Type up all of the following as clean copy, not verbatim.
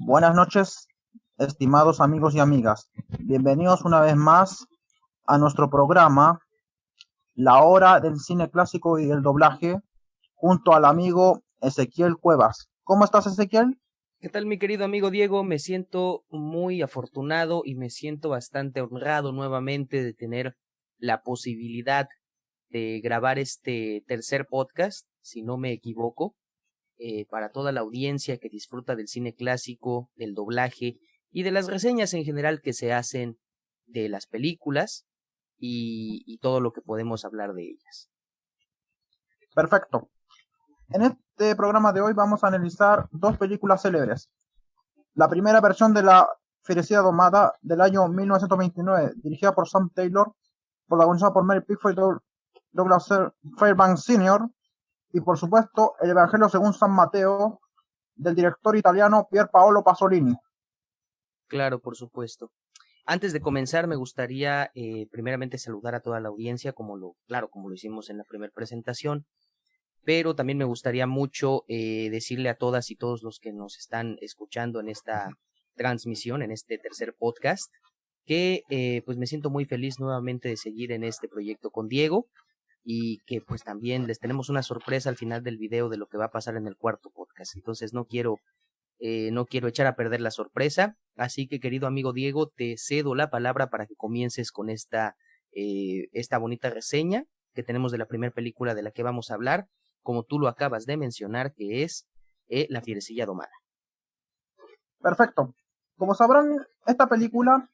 Buenas noches, estimados amigos y amigas. Bienvenidos una vez más a nuestro programa, La Hora del Cine Clásico y el Doblaje, junto al amigo Ezequiel Cuevas. ¿Cómo estás, Ezequiel? ¿Qué tal, mi querido amigo Diego? Me siento muy afortunado y me siento bastante honrado nuevamente de tener la posibilidad de grabar este tercer podcast, si no me equivoco, para toda la audiencia que disfruta del cine clásico, del doblaje y de las reseñas en general que se hacen de las películas y todo lo que podemos hablar de ellas. Perfecto. En este programa de hoy vamos a analizar dos películas célebres. La primera versión de La Fierecilla Domada del año 1929, dirigida por Sam Taylor, protagonizada por Mary Pickford y Douglas Fairbanks Sr., y por supuesto El Evangelio según San Mateo, del director italiano Pier Paolo Pasolini. Claro, por supuesto. Antes de comenzar, me gustaría primeramente saludar a toda la audiencia, como lo hicimos en la primera presentación, pero también me gustaría mucho decirle a todas y todos los que nos están escuchando en esta transmisión, en este tercer podcast, que pues me siento muy feliz nuevamente de seguir en este proyecto con Diego y que pues también les tenemos una sorpresa al final del video de lo que va a pasar en el cuarto podcast. Entonces no quiero echar a perder la sorpresa, así que querido amigo Diego, te cedo la palabra para que comiences con esta bonita reseña que tenemos de la primera película de la que vamos a hablar, como tú lo acabas de mencionar, que es La Fierecilla Domada. Perfecto. Como sabrán, esta película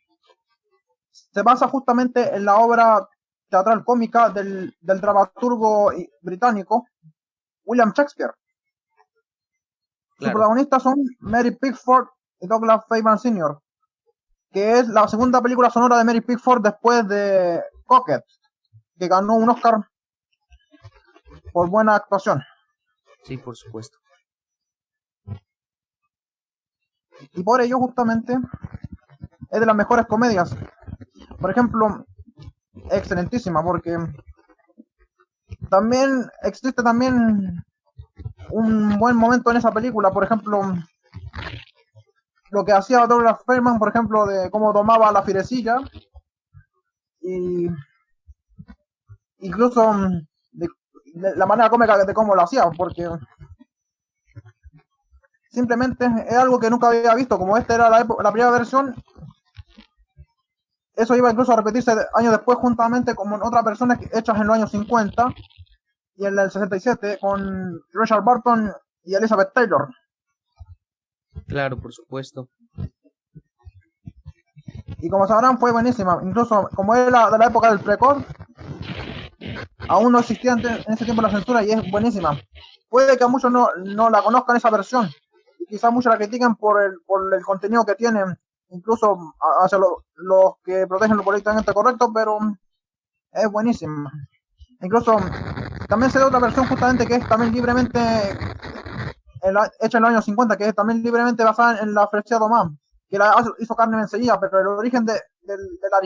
se basa justamente en la obra teatral cómica del dramaturgo británico William Shakespeare. Sus Claro. protagonistas son Mary Pickford y Douglas Fairbanks Sr., que es la segunda película sonora de Mary Pickford después de Cockett, que ganó un Oscar por buena actuación. Sí, por supuesto. Y por ello justamente es de las mejores comedias. Por ejemplo, excelentísima, porque también existe también un buen momento en esa película, por ejemplo, lo que hacía Douglas Fairbanks, por ejemplo, de cómo tomaba la fierecilla, y incluso de la manera cómica de cómo lo hacía, porque simplemente es algo que nunca había visto, como esta era la primera versión. Eso iba incluso a repetirse años después, juntamente con otras versiones hechas en los años 50 y en el 67 con Richard Burton y Elizabeth Taylor. Claro, por supuesto. Y como sabrán, fue buenísima. Incluso como era de la época del precoz, aún no existía en ese tiempo la censura y es buenísima. Puede que a muchos no la conozcan esa versión y quizás muchos la critiquen por el contenido que tienen, incluso hacia los que protegen lo políticamente correcto, pero es buenísima. Incluso también se da otra versión justamente que es también libremente hecha en los años 50, que es también libremente basada en la Fierecilla Domada, que la hizo Carmen Mencía, pero el origen de la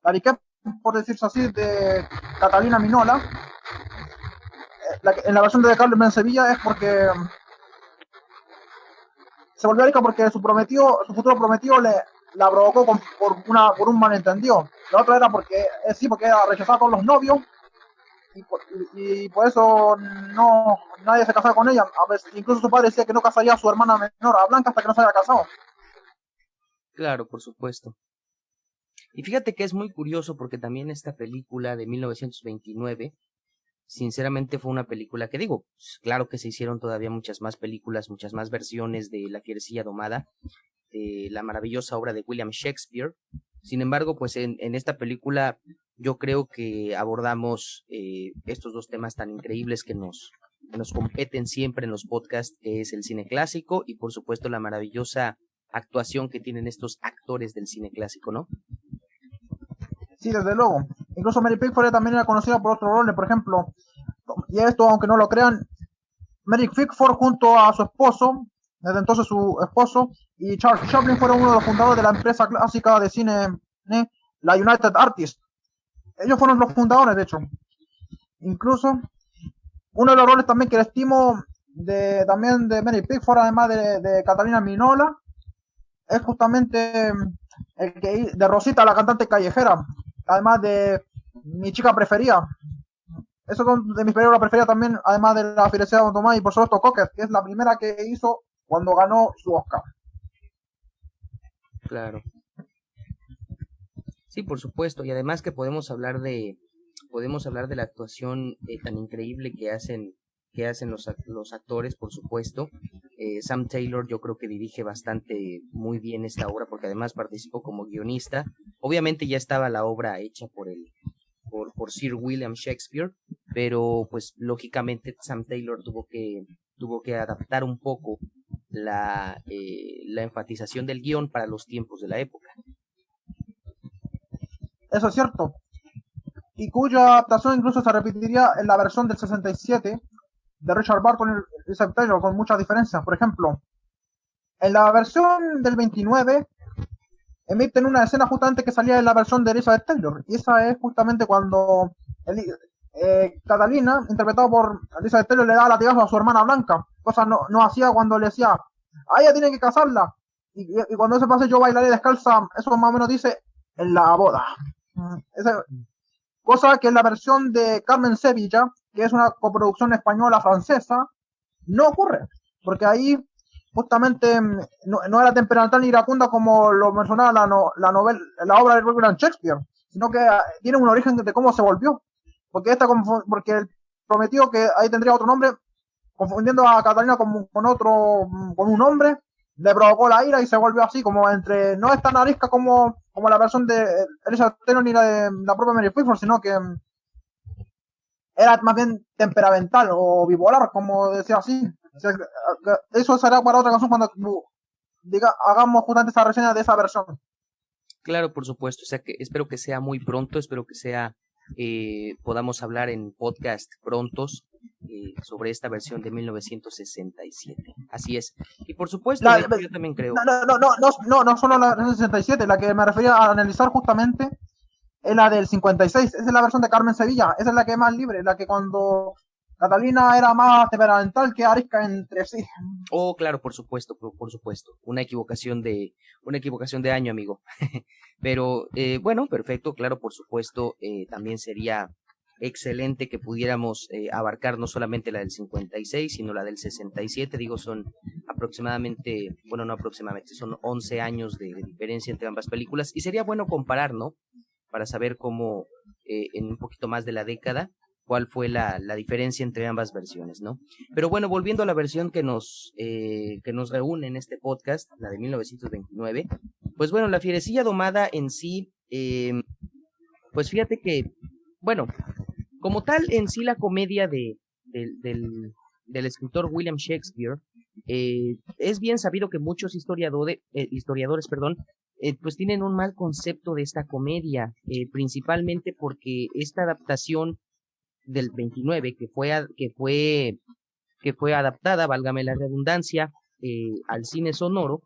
Ariqué, por decirse así, de Catalina Minola, en la versión de Carmen Mencía es porque se volvió rica porque su futuro prometido la provocó por un malentendido. La otra era porque era rechazada con los novios y por eso nadie se casaba con ella. A veces, incluso su padre decía que no casaría a su hermana menor, a Blanca, hasta que no se haya casado. Claro, por supuesto. Y fíjate que es muy curioso porque también esta película de 1929, sinceramente fue una película que digo, claro que se hicieron todavía muchas más películas, muchas más versiones de La Fierecilla Domada, de la maravillosa obra de William Shakespeare. Sin embargo, pues en esta película yo creo que abordamos estos dos temas tan increíbles que nos competen siempre en los podcasts, que es el cine clásico y por supuesto la maravillosa actuación que tienen estos actores del cine clásico, ¿no? Sí, desde luego. Incluso Mary Pickford también era conocida por otros roles, por ejemplo, y esto, aunque no lo crean, Mary Pickford junto a su esposo, desde entonces su esposo, y Charles Chaplin fueron uno de los fundadores de la empresa clásica de cine, la United Artists. Ellos fueron los fundadores, de hecho. Incluso, uno de los roles también que le estimo también de Mary Pickford, además de Catalina Minola, es justamente el que de Rosita, la cantante callejera, además de Mi chica preferida. Esos son de mis películas preferidas también, además de La fidelidad de Tomás y por supuesto Cocker, que es la primera que hizo cuando ganó su Oscar. Claro. Sí, por supuesto, y además que podemos hablar de la actuación tan increíble que hacen los actores, por supuesto. Sam Taylor yo creo que dirige bastante muy bien esta obra porque además participó como guionista. Obviamente ya estaba la obra hecha por Sir William Shakespeare, pero pues lógicamente Sam Taylor tuvo que adaptar un poco la enfatización del guión para los tiempos de la época. Eso es cierto. Y cuya adaptación incluso se repetiría en la versión del 67 de Richard Burton y Sam Taylor, con muchas diferencias. Por ejemplo, en la versión del 29 emiten una escena justamente que salía en la versión de Elizabeth Taylor, y esa es justamente cuando Catalina, interpretado por Elizabeth Taylor, le da latigazos a su hermana Blanca, cosa no hacía cuando le decía, a ella tiene que casarla, y cuando se pase yo bailaré descalza, eso más o menos dice en la boda. Esa cosa que en la versión de Carmen Sevilla, que es una coproducción española-francesa, no ocurre, porque ahí justamente no era temperamental ni iracunda como lo mencionaba la obra de William Shakespeare, sino que tiene un origen de cómo se volvió, porque él prometió que ahí tendría otro nombre, confundiendo a Catalina con un hombre, le provocó la ira y se volvió así, como no es tan arisca como la versión de Elizabeth Taylor ni la de la propia Mary Pickford, sino que era más bien temperamental o bipolar, como decía así. O sea, eso será para otra canción cuando hagamos justamente esa reseña de esa versión. Claro, por supuesto. O sea que espero que sea muy pronto, espero que podamos hablar en podcast prontos sobre esta versión de 1967. Así es. Y por supuesto, yo también creo. No solo la versión 67, la que me refería a analizar justamente es la del 56, esa es la versión de Carmen Sevilla, esa es la que es más libre, la que cuando Catalina era más temperamental que arisca entre sí. Oh, claro, por supuesto. Una equivocación de año, amigo. Pero bueno, perfecto, claro, por supuesto, también sería excelente que pudiéramos abarcar no solamente la del 56, sino la del 67. Digo, son aproximadamente, bueno, no aproximadamente, son 11 años de diferencia entre ambas películas y sería bueno comparar, ¿no? Para saber cómo en un poquito más de la década cuál fue la diferencia entre ambas versiones, ¿no? Pero bueno, volviendo a la versión que nos reúne en este podcast, la de 1929, pues bueno, La fierecilla domada en sí, pues fíjate que, bueno, como tal en sí la comedia del escritor William Shakespeare, es bien sabido que muchos historiadores, pues tienen un mal concepto de esta comedia, principalmente porque esta adaptación del 29 que fue adaptada, válgame la redundancia, al cine sonoro,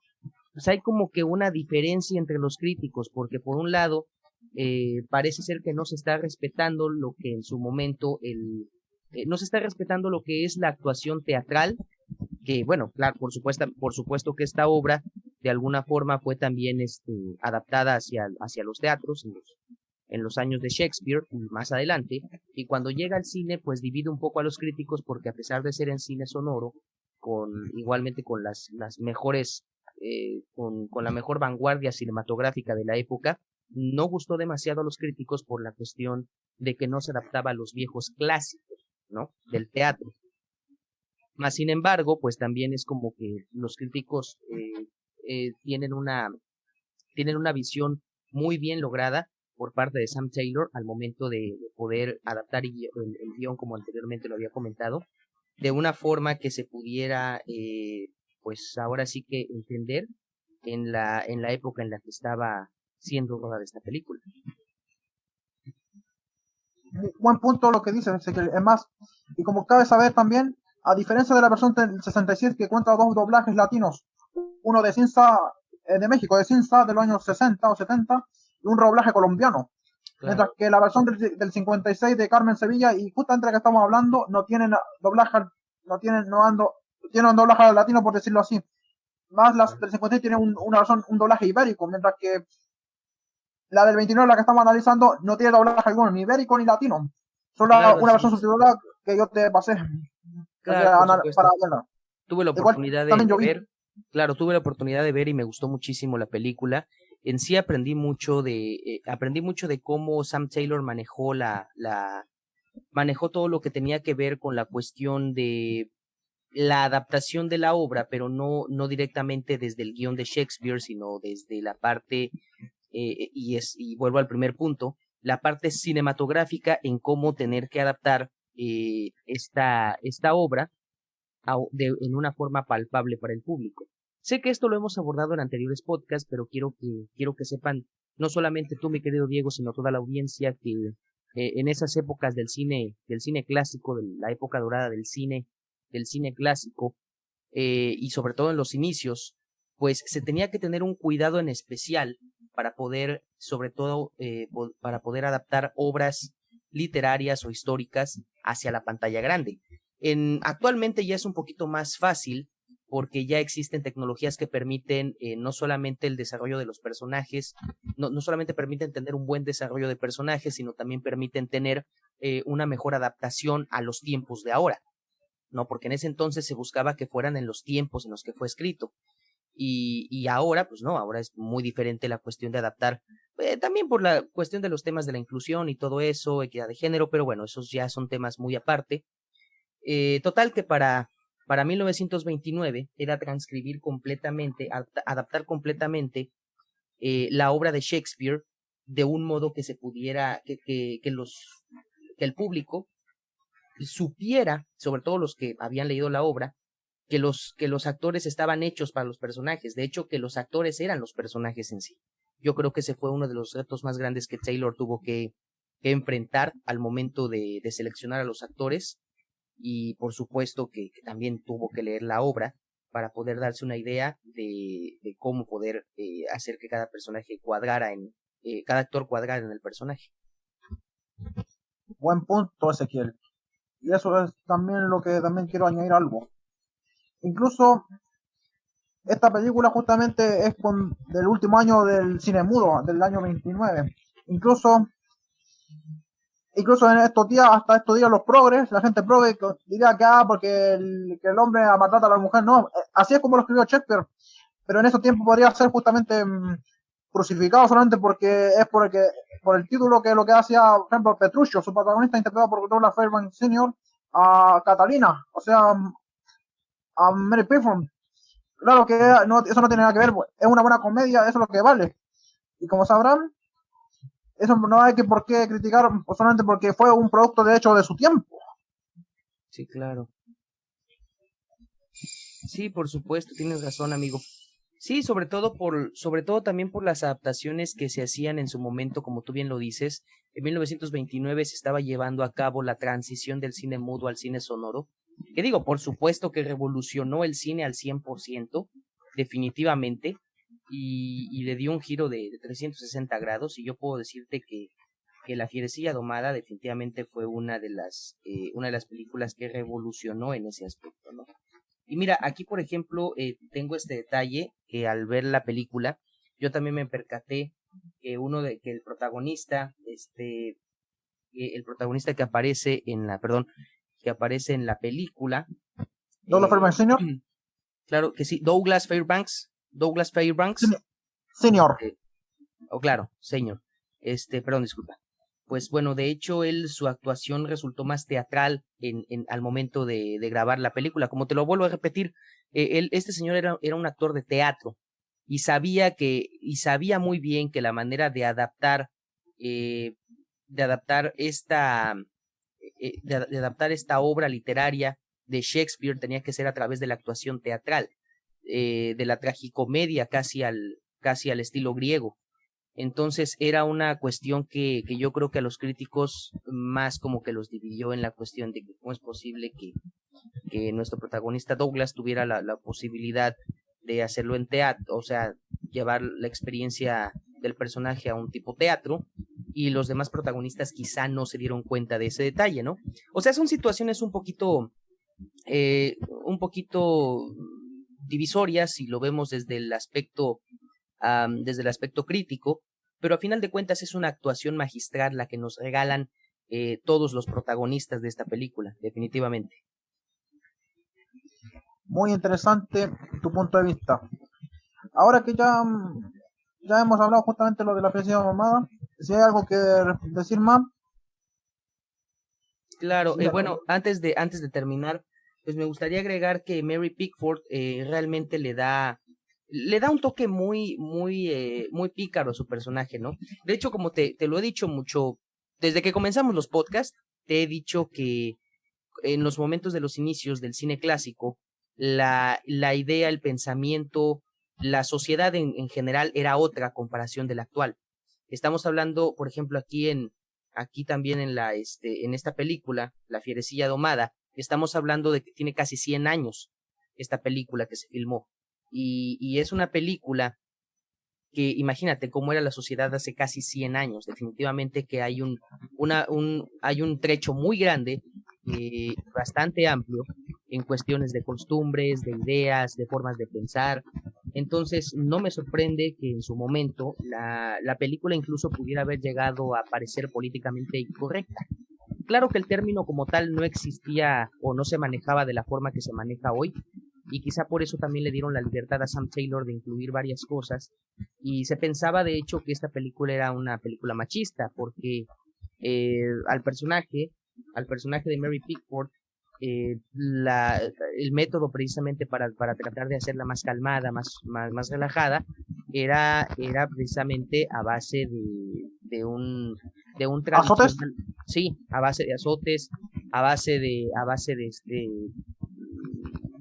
pues hay como que una diferencia entre los críticos, porque por un lado parece ser que no se está respetando lo que en su momento no se está respetando lo que es la actuación teatral, que bueno, claro, por supuesto que esta obra de alguna forma fue también adaptada hacia los teatros en los años de Shakespeare y más adelante, y cuando llega al cine pues divide un poco a los críticos porque a pesar de ser en cine sonoro, igualmente con las mejores, con la mejor vanguardia cinematográfica de la época, no gustó demasiado a los críticos por la cuestión de que no se adaptaba a los viejos clásicos, ¿no? Del teatro. Más sin embargo, pues también es como que los críticos tienen una visión muy bien lograda por parte de Sam Taylor al momento de poder adaptar el guión, como anteriormente lo había comentado, de una forma que se pudiera, pues ahora sí que entender en la época en la que estaba siendo rodada esta película. Buen punto lo que dice, es más, y como cabe saber también, a diferencia de la versión del 67 que cuenta dos doblajes latinos, uno de Cinza de México, de Cinza de los años 60 o 70, y un doblaje colombiano. Claro. Mientras que la versión del 56 de Carmen Sevilla y justamente la que estamos hablando no tienen doblaje, no han tiene un doblaje al latino, por decirlo así. Más las del 56 tiene un doblaje ibérico, mientras que la del 29, la que estamos analizando, no tiene doblaje alguno, ni ibérico ni latino. Solo Claro, una así versión es. subtitulada que yo te pasé Claro, por para supuesto. verla. Tuve la Igual oportunidad también de yo vi. ver, claro, tuve la oportunidad de ver y me gustó muchísimo la película. En sí aprendí mucho de cómo Sam Taylor manejó todo lo que tenía que ver con la cuestión de la adaptación de la obra, pero no directamente desde el guión de Shakespeare, sino desde la parte, y vuelvo al primer punto, la parte cinematográfica en cómo tener que adaptar esta obra en una forma palpable para el público. Sé que esto lo hemos abordado en anteriores podcasts, pero quiero que sepan, no solamente tú, mi querido Diego, sino toda la audiencia, que en esas épocas del cine clásico, de la época dorada del cine clásico, y sobre todo en los inicios, pues se tenía que tener un cuidado en especial para poder, sobre todo, para poder adaptar obras literarias o históricas hacia la pantalla grande. Actualmente ya es un poquito más fácil porque ya existen tecnologías que permiten no solamente el desarrollo de los personajes, no solamente permiten tener un buen desarrollo de personajes, sino también permiten tener una mejor adaptación a los tiempos de ahora, ¿no? Porque en ese entonces se buscaba que fueran en los tiempos en los que fue escrito. Y ahora, pues no, ahora es muy diferente la cuestión de adaptar, también por la cuestión de los temas de la inclusión y todo eso, equidad de género, pero bueno, esos ya son temas muy aparte. Total que para 1929 era transcribir completamente, adaptar completamente la obra de Shakespeare de un modo que se pudiera, que el público supiera, sobre todo los que habían leído la obra, que los actores estaban hechos para los personajes, de hecho que los actores eran los personajes en sí. Yo creo que ese fue uno de los retos más grandes que Taylor tuvo que enfrentar al momento de seleccionar a los actores, y por supuesto que también tuvo que leer la obra para poder darse una idea de cómo poder hacer que cada personaje cada actor cuadrara en el personaje. Buen punto, Ezequiel. Y eso es también lo que también quiero añadir algo. Incluso esta película justamente es del último año del cine mudo, del año 29. Incluso en estos días, hasta estos días los progres, la gente progre diría porque que el hombre maltrata a la mujer, no, así es como lo escribió Shakespeare, pero en esos tiempos podría ser justamente crucificado solamente porque es por el título, que lo que hacía, por ejemplo, Petruccio, su protagonista interpretado por Douglas Fairbanks Sr., a Catalina, o sea, a Mary Pickford. Claro que no, eso no tiene nada que ver, es una buena comedia, eso es lo que vale. Y como sabrán, eso no hay que por qué criticar solamente porque fue un producto de hecho de su tiempo. Sí, claro. Sí, por supuesto, tienes razón, amigo. Sí, sobre todo también por las adaptaciones que se hacían en su momento, como tú bien lo dices. En 1929 se estaba llevando a cabo la transición del cine mudo al cine sonoro, que digo, por supuesto que revolucionó el cine al 100%, definitivamente, y le dio un giro de 360 grados, y yo puedo decirte que La Fierecilla Domada definitivamente fue una de las películas que revolucionó en ese aspecto, ¿no? Y mira, aquí por ejemplo tengo este detalle que al ver la película yo también me percaté que el protagonista que aparece que aparece en la película, Douglas Fairbanks Sr. claro que sí, Douglas Fairbanks, Senior. claro, señor, perdón, disculpa. Pues bueno, de hecho, su actuación resultó más teatral al momento de grabar la película. Como te lo vuelvo a repetir, este señor era un actor de teatro y sabía muy bien que la manera eh, de adaptar de adaptar esta obra literaria de Shakespeare tenía que ser a través de la actuación teatral, de la tragicomedia casi al estilo griego. Entonces era una cuestión que yo creo que a los críticos más como que los dividió en la cuestión de que cómo es posible que nuestro protagonista Douglas tuviera la posibilidad de hacerlo en teatro, o sea, llevar la experiencia del personaje a un tipo teatro, y los demás protagonistas quizá no se dieron cuenta de ese detalle, ¿no? O sea, son situaciones un un poquito divisoria si lo vemos desde el aspecto crítico, pero a final de cuentas es una actuación magistral la que nos regalan todos los protagonistas de esta película, definitivamente. Muy interesante tu punto de vista. Ahora que ya hemos hablado justamente lo de la felicidad mamada, si hay algo que decir más. Claro, bueno, antes de terminar, pues me gustaría agregar que Mary Pickford realmente le da un toque muy pícaro a su personaje, ¿no? De hecho, como te lo he dicho mucho, desde que comenzamos los podcasts, te he dicho que en los momentos de los inicios del cine clásico, la idea, el pensamiento, la sociedad en general era otra a comparación de la actual. Estamos hablando, por ejemplo, aquí también en esta película, La Fierecilla Domada, estamos hablando de que tiene casi 100 años esta película que se filmó. Y es una película que imagínate cómo era la sociedad hace casi 100 años. Definitivamente que hay hay un trecho muy grande, bastante amplio, en cuestiones de costumbres, de ideas, de formas de pensar. Entonces, no me sorprende que en su momento la película incluso pudiera haber llegado a parecer políticamente incorrecta. Claro que el término como tal no existía o no se manejaba de la forma que se maneja hoy, y quizá por eso también le dieron la libertad a Sam Taylor de incluir varias cosas, y se pensaba de hecho que esta película era una película machista, porque al personaje de Mary Pickford, el método precisamente para tratar de hacerla más calmada, más relajada, era precisamente a base de un ¿Azotes? tradicional, sí, a base de azotes, a base de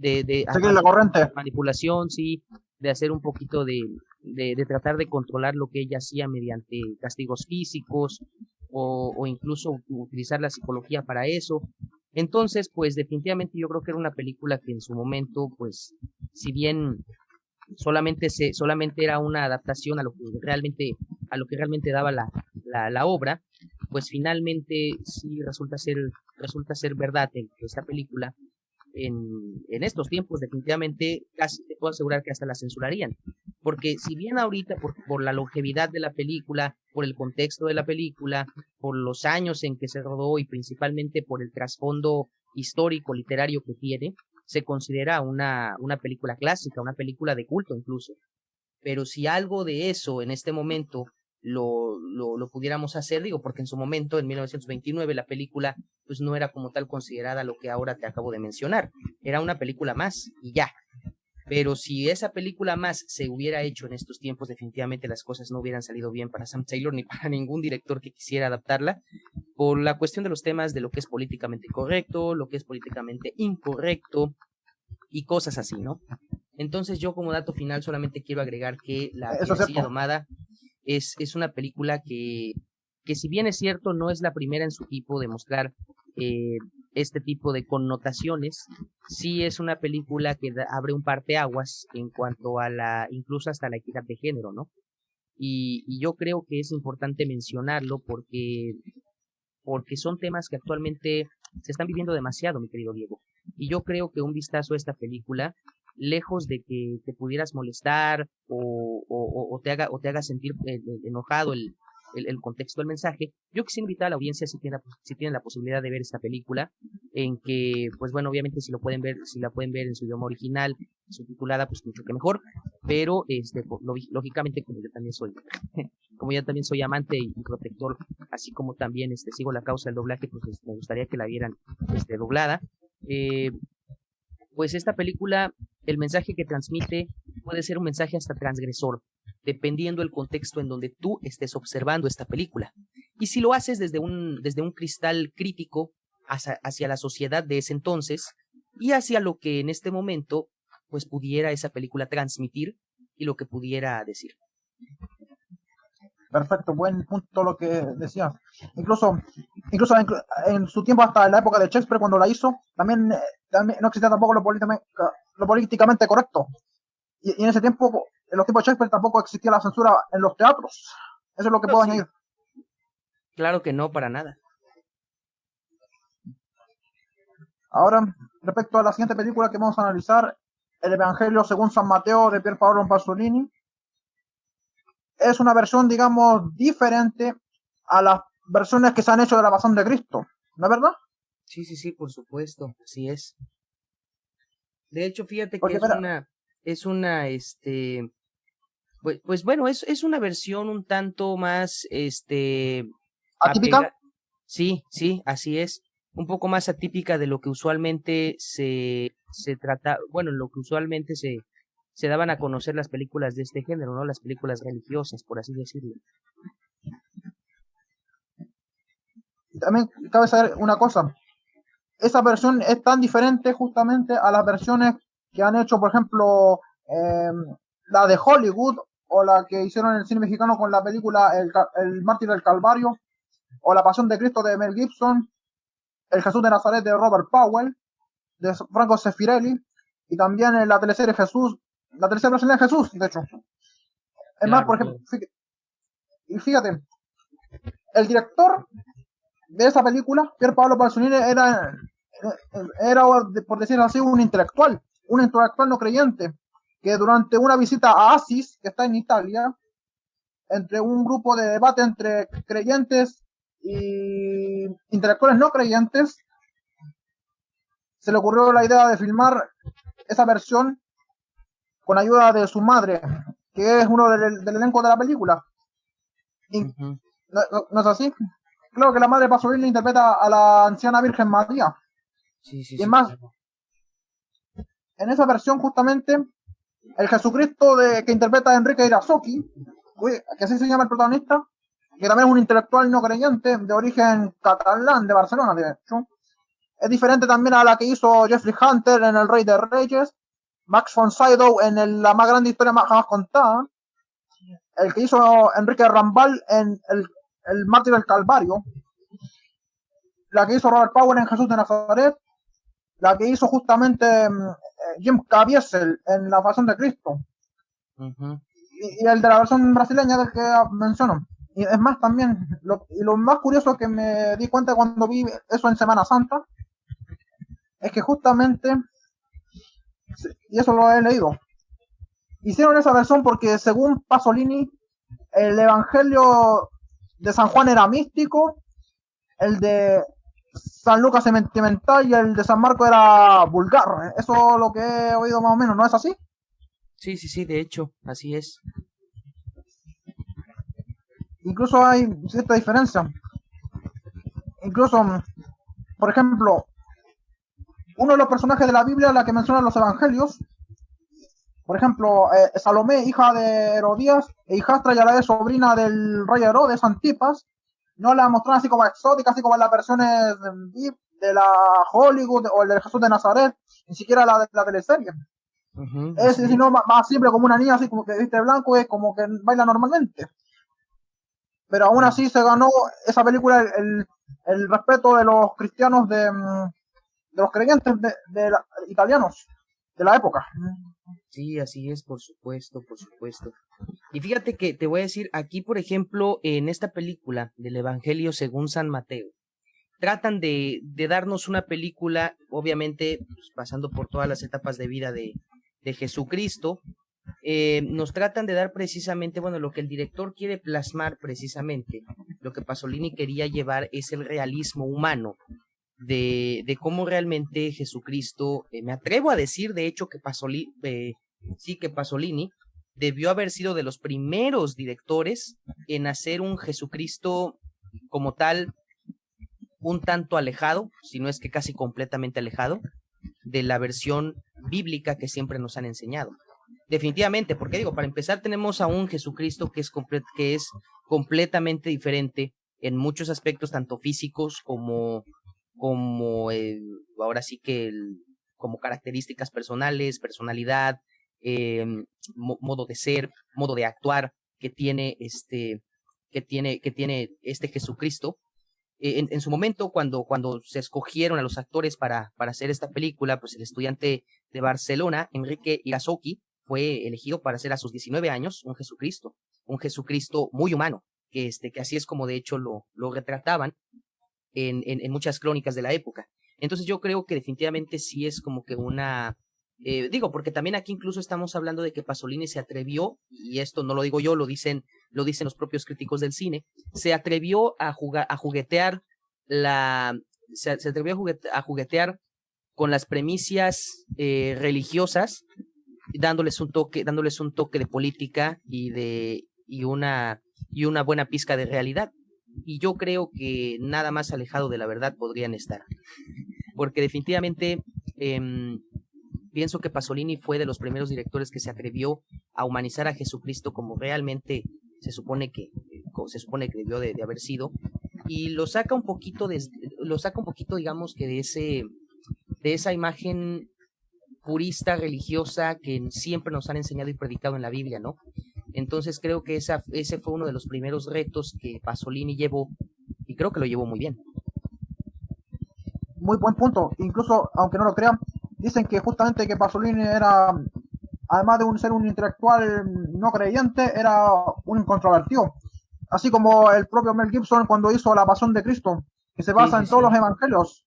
Seguir la corriente. manipulación, sí, de hacer un poquito de tratar de controlar lo que ella hacía mediante castigos físicos, o incluso utilizar la psicología para eso. Entonces, pues definitivamente yo creo que era una película que en su momento, pues, si bien solamente era una adaptación a lo que realmente daba la obra, pues finalmente sí resulta ser verdad que esta película en estos tiempos definitivamente casi te puedo asegurar que hasta la censurarían, porque si bien ahorita por la longevidad de la película, por el contexto de la película, por los años en que se rodó y principalmente por el trasfondo histórico literario que tiene, se considera una película clásica, una película de culto incluso. Pero si algo de eso en este momento lo pudiéramos hacer, digo, porque en su momento, en 1929, la película pues no era como tal considerada lo que ahora te acabo de mencionar, era una película más y ya. Pero si esa película más se hubiera hecho en estos tiempos, definitivamente las cosas no hubieran salido bien para Sam Taylor ni para ningún director que quisiera adaptarla, por la cuestión de los temas de lo que es políticamente correcto, lo que es políticamente incorrecto y cosas así, ¿no? Entonces yo como dato final solamente quiero agregar que La Fierecilla Domada es una película que si bien es cierto no es la primera en su tipo de mostrar este tipo de connotaciones, sí es una película que abre un parteaguas en cuanto a incluso hasta la equidad de género, ¿no? Y yo creo que es importante mencionarlo porque son temas que actualmente se están viviendo demasiado, mi querido Diego. Y yo creo que un vistazo a esta película, lejos de que te pudieras molestar o te haga sentir enojado el contexto del mensaje, yo quisiera invitar a la audiencia si tienen la posibilidad de ver esta película, en que, pues bueno, obviamente si la pueden ver en su idioma original, subtitulada, pues mucho que mejor, pero lógicamente como yo también soy amante y protector, así como también sigo la causa del doblaje, pues me gustaría que la vieran doblada. Pues esta película, el mensaje que transmite puede ser un mensaje hasta transgresor, dependiendo del contexto en donde tú estés observando esta película. Y si lo haces desde un cristal crítico hacia la sociedad de ese entonces y hacia lo que en este momento pues pudiera esa película transmitir y lo que pudiera decir. Perfecto, buen punto lo que decías. Incluso en su tiempo, hasta en la época de Shakespeare, cuando la hizo, también no existía tampoco lo políticamente correcto. Y en ese tiempo, en los tiempos de Shakespeare, tampoco existía la censura en los teatros. Eso es lo que puedo añadir. Claro que no, para nada. Ahora, respecto a la siguiente película que vamos a analizar, El Evangelio según San Mateo de Pier Paolo Pasolini, es una versión, digamos, diferente a las versiones que se han hecho de la Pasión de Cristo, ¿no es verdad? Sí, sí, sí, por supuesto, así es. De hecho, fíjate que Porque, mira, es una, pues bueno, es una versión un tanto más, atípica, apega, sí, sí, así es, un poco más atípica de lo que usualmente se trata, bueno, lo que usualmente se daban a conocer las películas de este género, ¿no? Las películas religiosas, por así decirlo. también cabe saber una cosa, esa versión es tan diferente justamente a las versiones que han hecho, por ejemplo, la de Hollywood o la que hicieron en el cine mexicano con la película El Mártir del Calvario o La Pasión de Cristo de Mel Gibson, El Jesús de Nazaret de Robert Powell, de Franco Sefirelli, y también en la teleserie Jesús, la tercera versión de Jesús, de hecho. Es más, Claro, por ejemplo, claro. fíjate, el director de esa película, Pier Paolo Pasolini, era, por decirlo así, un intelectual no creyente, que durante una visita a Asis, que está en Italia, entre un grupo de debate entre creyentes y intelectuales no creyentes, se le ocurrió la idea de filmar esa versión con ayuda de su madre, que es uno del elenco de la película. Y, Ujú. ¿no es así? Claro que la madre de Pasolini interpreta a la anciana Virgen María. Sí, sí, Y sí, más, claro. en esa versión justamente, el Jesucristo que interpreta a Enrique Irazoki, que así se llama el protagonista, que también es un intelectual no creyente de origen catalán de Barcelona, de hecho, es diferente también a la que hizo Jeffrey Hunter en El Rey de Reyes, Max von Sydow en La más grande historia jamás contada, el que hizo Enrique Rambal en el Mártir del Calvario, la que hizo Robert Powell en Jesús de Nazaret, la que hizo justamente Jim Caviezel en La Pasión de Cristo, Ujú. y el de la versión brasileña del que menciono. Y es más, también, lo más curioso que me di cuenta cuando vi eso en Semana Santa, es que justamente, y eso lo he leído, hicieron esa versión porque según Pasolini, el Evangelio de San Juan era místico, el de San Lucas sentimental y el de San Marco era vulgar. Eso es lo que he oído más o menos, ¿no es así? Sí, sí, sí, de hecho, así es. Incluso hay cierta diferencia. Incluso, por ejemplo, uno de los personajes de la Biblia, la que menciona los evangelios, por ejemplo, Salomé, hija de Herodías, e hijastra y a la vez sobrina del rey Herodes, Antipas, no la mostraron así como exótica, así como en las versiones de la Hollywood o el de Jesús de Nazaret, ni siquiera la de la teleserie. Ujú, Es así es. sino más simple, como una niña así como que viste blanco, es como que baila normalmente. Pero aún Claro. así se ganó esa película el respeto de los cristianos de los creyentes italianos de la época. Sí, así es, por supuesto, por supuesto. Y fíjate que te voy a decir, aquí, por ejemplo, en esta película del Evangelio según San Mateo, tratan de darnos una película, obviamente, pues, pasando por todas las etapas de vida de Jesucristo, nos tratan de dar precisamente, bueno, lo que el director quiere plasmar precisamente, lo que Pasolini quería llevar es el realismo humano de cómo realmente Jesucristo, me atrevo a decir, de hecho, que sí, que Pasolini debió haber sido de los primeros directores en hacer un Jesucristo como tal, un tanto alejado, si no es que casi completamente alejado, de la versión bíblica que siempre nos han enseñado. Definitivamente, porque digo, para empezar tenemos a un Jesucristo que es completamente diferente en muchos aspectos, tanto físicos como ahora sí que como características personales, personalidad, eh, modo de ser, modo de actuar que tiene este Jesucristo. En su momento, cuando se escogieron a los actores para hacer esta película, pues el estudiante de Barcelona, Enrique Irazoki, fue elegido para hacer a sus 19 años un Jesucristo muy humano, que así es como de hecho lo retrataban en muchas crónicas de la época. Entonces yo creo que definitivamente sí es como que una, digo, porque también aquí incluso estamos hablando de que Pasolini se atrevió, y esto no lo digo yo, lo dicen los propios críticos del cine, se atrevió a juguetear se atrevió a juguetear con las premisas religiosas, dándoles un toque de política y una buena pizca de realidad. Y yo creo que nada más alejado de la verdad podrían estar. Porque definitivamente pienso que Pasolini fue de los primeros directores que se atrevió a humanizar a Jesucristo como realmente se supone que debió de haber sido, y lo saca un poquito, digamos que de esa imagen purista religiosa que siempre nos han enseñado y predicado en la Biblia, ¿no? Entonces creo que ese fue uno de los primeros retos que Pasolini llevó, y creo que lo llevó muy bien. Muy buen punto. Incluso, aunque no lo crean, dicen que justamente que Pasolini era, además de ser un intelectual no creyente, era un incontrovertido. Así como el propio Mel Gibson cuando hizo La Pasión de Cristo, que se basa en todos los evangelios,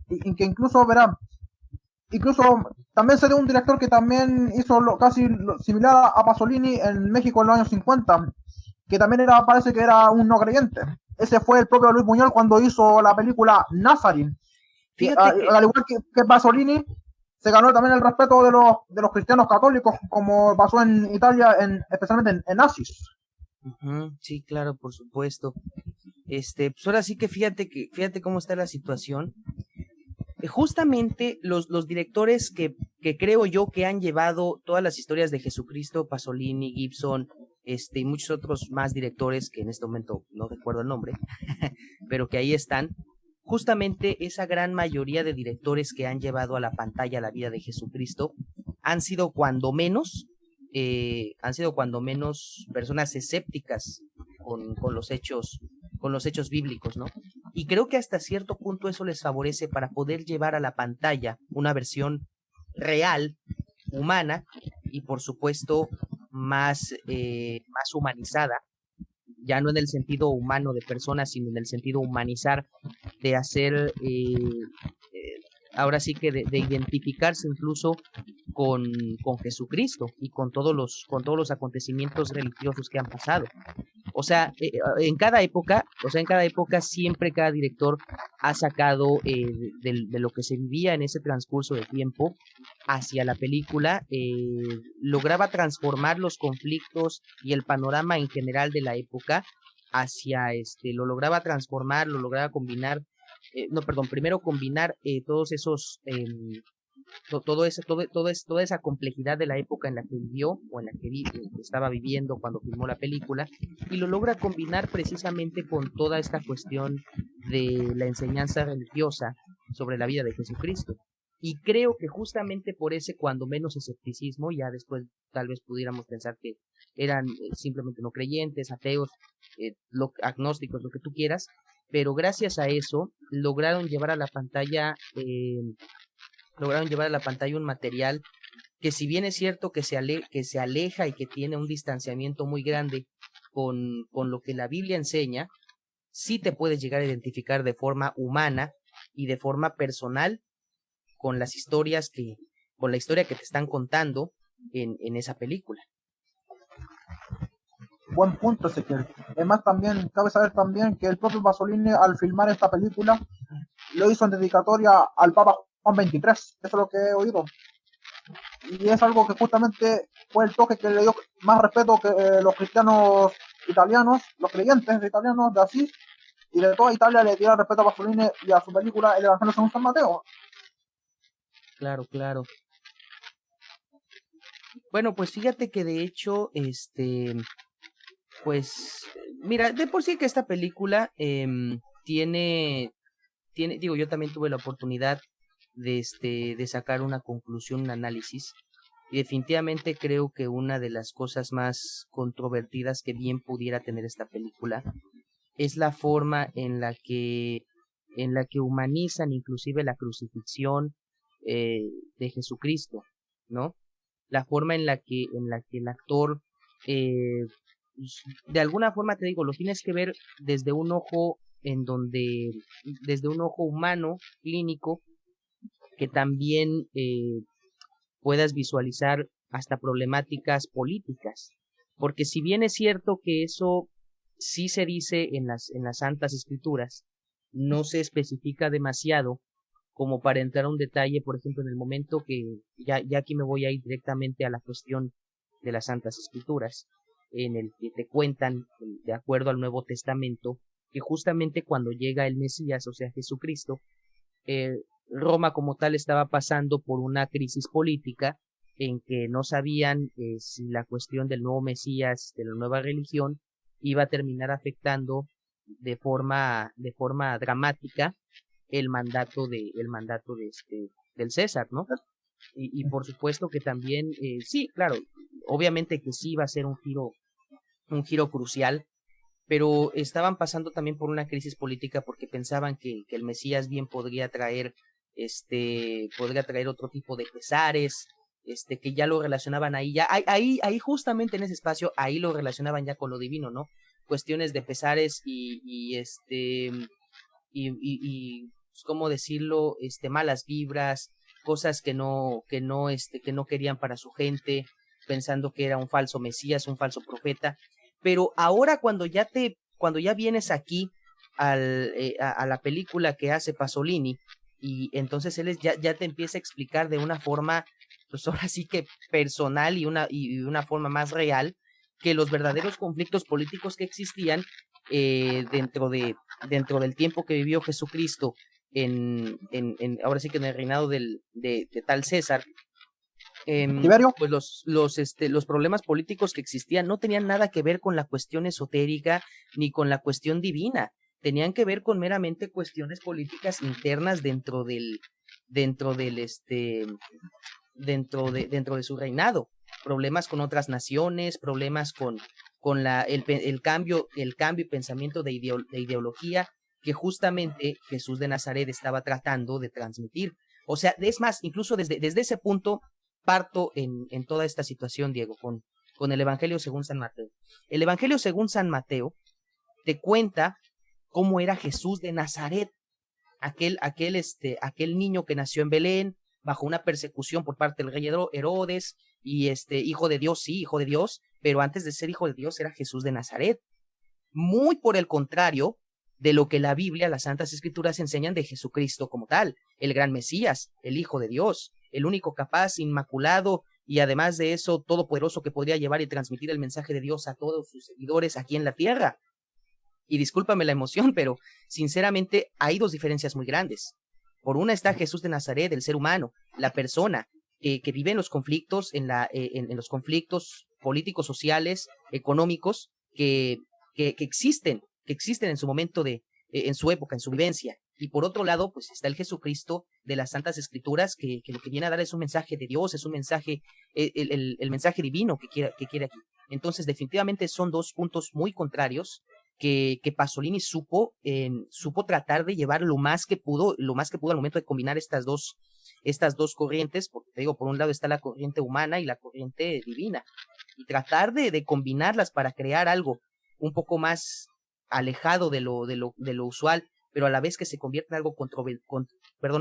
y que incluso verá, incluso también se dio un director que también hizo casi similar a Pasolini en México en los años 50, que también parece que era un no creyente. Ese fue el propio Luis Buñuel cuando hizo la película Nazareth. Al igual que Pasolini, se ganó también el respeto de los cristianos católicos, como pasó en Italia, especialmente en Asis. Sí, claro, por supuesto. Pues ahora sí que fíjate cómo está la situación. Justamente los directores que creo yo que han llevado todas las historias de Jesucristo, Pasolini, Gibson, y muchos otros más directores que en este momento no recuerdo el nombre, pero que ahí están. Justamente esa gran mayoría de directores que han llevado a la pantalla la vida de Jesucristo han sido cuando menos personas escépticas con los hechos bíblicos, ¿no? Y creo que hasta cierto punto eso les favorece para poder llevar a la pantalla una versión real, humana y por supuesto más humanizada, ya no en el sentido humano de personas, sino en el sentido humanizar, de hacer, ahora sí que de identificarse incluso con Jesucristo y con todos los acontecimientos religiosos que han pasado. O sea, en cada época siempre cada director ha sacado de lo que se vivía en ese transcurso de tiempo hacia la película, lograba transformar los conflictos y el panorama en general de la época hacia lo lograba transformar, lo lograba combinar, primero combinar todos esos toda esa complejidad de la época en la que vivió o en la que estaba viviendo cuando filmó la película, y lo logra combinar precisamente con toda esta cuestión de la enseñanza religiosa sobre la vida de Jesucristo. Y creo que justamente por ese cuando menos escepticismo, ya después tal vez pudiéramos pensar que eran simplemente no creyentes, ateos, agnósticos, lo que tú quieras, pero gracias a eso lograron llevar a la pantalla un material que, si bien es cierto que se aleja y que tiene un distanciamiento muy grande con lo que la Biblia enseña, sí te puedes llegar a identificar de forma humana y de forma personal con la historia que te están contando en esa película. Buen punto, Ezequiel. Además, también cabe saber también que el propio Pasolini, al filmar esta película, lo hizo en dedicatoria al Papa Juan XXIII. Eso es lo que he oído. Y es algo que justamente fue el toque que le dio más respeto que los cristianos italianos, los creyentes italianos de Asís y de toda Italia le dieron respeto a Pasolini y a su película El Evangelio según San Mateo. Claro, claro. Bueno, pues fíjate que de hecho, pues, mira, de por sí que esta película digo, yo también tuve la oportunidad de sacar una conclusión, un análisis, y definitivamente creo que una de las cosas más controvertidas que bien pudiera tener esta película es la forma en la que humanizan inclusive la crucifixión de Jesucristo, ¿no? La forma en la que el actor de alguna forma, te digo, lo tienes que ver desde un ojo en donde desde un ojo humano, clínico, que también puedas visualizar hasta problemáticas políticas. Porque si bien es cierto que eso sí se dice en las Santas Escrituras, no se especifica demasiado como para entrar a un detalle, por ejemplo, en el momento que ya aquí me voy a ir directamente a la cuestión de las Santas Escrituras, en el que te cuentan, de acuerdo al Nuevo Testamento, que justamente cuando llega el Mesías, o sea, Jesucristo, eh, Roma como tal estaba pasando por una crisis política en que no sabían si la cuestión del nuevo Mesías, de la nueva religión, iba a terminar afectando de forma dramática el mandato del César, ¿no? Y por supuesto que también, sí, claro, obviamente que sí iba a ser un giro crucial, pero estaban pasando también por una crisis política porque pensaban que el Mesías bien podría traer otro tipo de pesares, que ya lo relacionaban ahí, ya, ahí justamente en ese espacio, ahí lo relacionaban ya con lo divino, ¿no? Cuestiones de pesares y pues, ¿cómo decirlo? Malas vibras, cosas que no querían para su gente, pensando que era un falso Mesías, un falso profeta. Pero ahora cuando ya vienes aquí a la película que hace Pasolini, y entonces ya te empieza a explicar de una forma, pues ahora sí que personal y una forma más real, que los verdaderos conflictos políticos que existían dentro del tiempo que vivió Jesucristo ahora sí que en el reinado de tal César, Tiberio. pues los problemas políticos que existían no tenían nada que ver con la cuestión esotérica ni con la cuestión divina, tenían que ver con meramente cuestiones políticas internas dentro del dentro de su reinado, problemas con otras naciones, problemas con el cambio y pensamiento de ideología que justamente Jesús de Nazaret estaba tratando de transmitir. O sea, es más, incluso desde ese punto parto en toda esta situación, Diego, con el Evangelio según San Mateo. El Evangelio según San Mateo te cuenta cómo era Jesús de Nazaret, aquel niño que nació en Belén, bajo una persecución por parte del rey Herodes, y hijo de Dios, sí, hijo de Dios, pero antes de ser hijo de Dios era Jesús de Nazaret. Muy por el contrario de lo que la Biblia, las Santas Escrituras enseñan de Jesucristo como tal, el gran Mesías, el Hijo de Dios, el único capaz, inmaculado y además de eso todopoderoso que podría llevar y transmitir el mensaje de Dios a todos sus seguidores aquí en la tierra. Y discúlpame la emoción, pero sinceramente hay dos diferencias muy grandes. Por una está Jesús de Nazaret, el ser humano, la persona que vive en los conflictos, en los conflictos políticos, sociales, económicos que existen en su momento en su época, en su vivencia. Y por otro lado, pues está el Jesucristo de las Santas Escrituras, que lo que viene a dar es un mensaje de Dios, es un mensaje, el mensaje divino que quiere aquí. Entonces, definitivamente son dos puntos muy contrarios que Pasolini supo tratar de llevar lo más que pudo al momento de combinar estas dos corrientes, porque te digo, por un lado está la corriente humana y la corriente divina, y tratar de combinarlas para crear algo un poco más alejado de lo usual, pero a la vez que se convierte en algo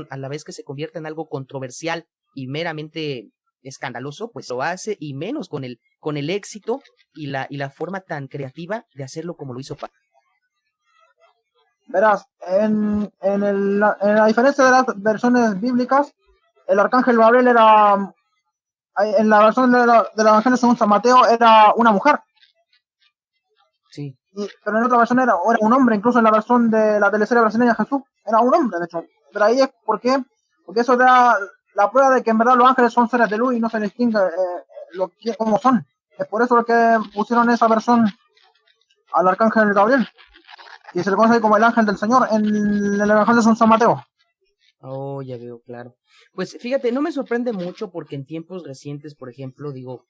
a la vez que se convierte en algo controversial y meramente escandaloso, pues lo hace, y menos con el éxito y la forma tan creativa de hacerlo como lo hizo Verás, en la diferencia de las versiones bíblicas, el arcángel Gabriel era, en la versión del Evangelio según San Mateo, era una mujer. Sí. Pero en otra versión era un hombre, incluso en la versión de la teleserie brasileña Jesús, era un hombre, de hecho. Pero ahí es porque eso da la prueba de que en verdad los ángeles son seres de luz y no se distingue cómo son. Es por eso que pusieron esa versión al arcángel Gabriel, y se le conoce como el ángel del Señor en el Evangelio de San Mateo. Oh, ya veo, claro. Pues fíjate, no me sorprende mucho porque en tiempos recientes, por ejemplo, digo,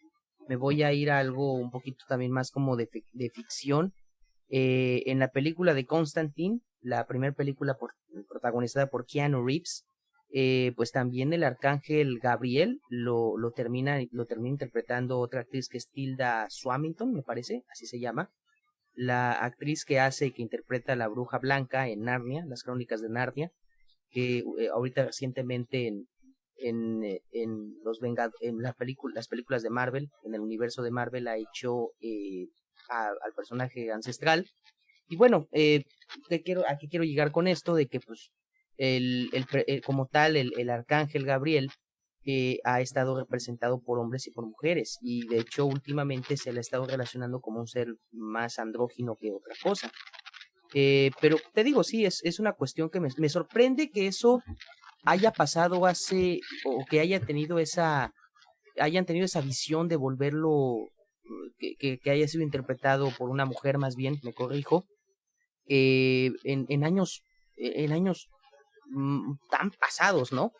me voy a ir a algo un poquito también más como de ficción. En la película de Constantine, la primera película protagonizada por Keanu Reeves, pues también el arcángel Gabriel lo termina interpretando otra actriz que es Tilda Swinton, me parece, así se llama. la actriz que hace y que interpreta a la Bruja Blanca en Narnia, las Crónicas de Narnia, que ahorita recientemente en las películas de Marvel, en el universo de Marvel, ha hecho al personaje ancestral. Y bueno, ¿a qué quiero llegar con esto? De que pues como tal el arcángel Gabriel ha estado representado por hombres y por mujeres, y de hecho últimamente se le ha estado relacionando como un ser más andrógino que otra cosa. Pero te digo, sí, es una cuestión que me sorprende que eso haya pasado o que hayan tenido esa visión de volverlo, que haya sido interpretado por una mujer, más bien, me corrijo, en años tan pasados, ¿no?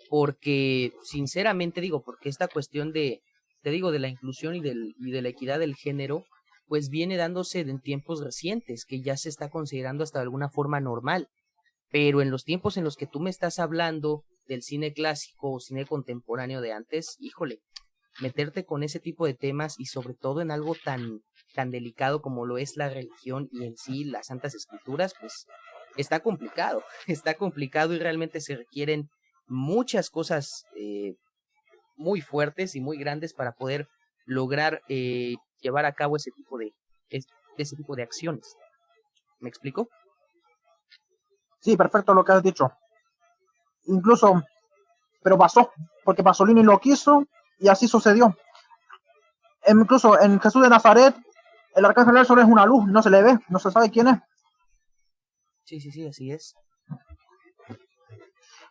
Porque sinceramente digo, porque esta cuestión te digo, de la inclusión y de la equidad del género, pues viene dándose en tiempos recientes, que ya se está considerando hasta de alguna forma normal. Pero en los tiempos en los que tú me estás hablando del cine clásico o cine contemporáneo de antes, híjole, meterte con ese tipo de temas y sobre todo en algo tan delicado como lo es la religión y en sí las santas escrituras, pues está complicado, está complicado y realmente se requieren muchas cosas muy fuertes y muy grandes para poder lograr llevar a cabo ese tipo de acciones. ¿Me explico? Sí, perfecto lo que has dicho. Incluso, pero pasó, porque Pasolini lo quiso y así sucedió. Incluso en Jesús de Nazaret, el arcángel solo es una luz, no se le ve, no se sabe quién es. Sí, así es.